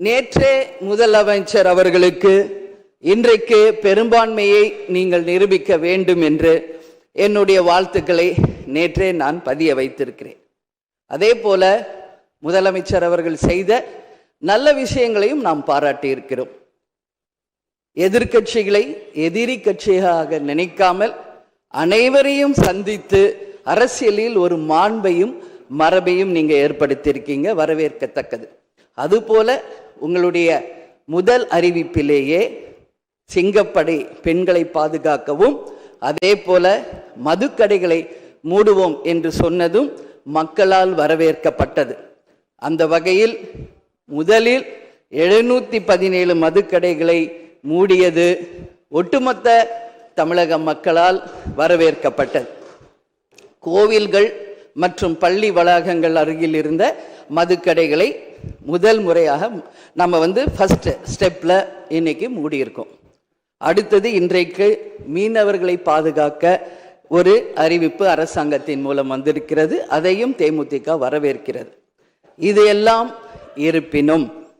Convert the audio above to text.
நேற்றே முதலமைச்சர் அவர்களுக்கு இன்றைக்கு பெரும்பான்மையை நீங்கள் நிரூபிக்க வேண்டும் என்று என்னுடைய வாழ்த்துக்களை நேற்றே நான் பதிய வைத்திருக்கிறேன். அதே போல முதலமைச்சர் அவர்கள் செய்த நல்ல விஷயங்களையும் நாம் பாராட்டியிருக்கிறோம். எதிர்கட்சிகளை எதிரி கட்சியாக நினைக்காமல் அனைவரையும் சந்தித்து அரசியலில் ஒரு மாண்பையும் மரபையும் நீங்க ஏற்படுத்தியிருக்கீங்க, வரவேற்கத்தக்கது. அதுபோல உங்களுடைய முதல் அறிவிப்பிலேயே சிங்கப்படை பெண்களை பாதுகாக்கவும் அதே போல மதுக்கடைகளை மூடுவோம் என்று சொன்னதும் மக்களால் வரவேற்கப்பட்டது. அந்த வகையில் முதலில் 717 மதுக்கடைகளை மூடியது ஒட்டுமொத்த தமிழக மக்களால் வரவேற்கப்பட்டது. கோவில்கள் மற்றும் பள்ளி வளாகங்கள் அருகில் இருந்த மதுக்கடைகளை முதல் முறையாக நம்ம ஃபர்ஸ்ட் ஸ்டெப்ல இன்னைக்கு மூடியிருக்கோம். அடுத்தது இன்றைக்கு மீனவர்களை பாதுகாக்க ஒரு அறிவிப்பு அரசாங்கத்தின் மூலம் வந்திருக்கிறது. அதையும் தேமுதிக வரவேற்கிறது. இது எல்லாம் இருப்பினும்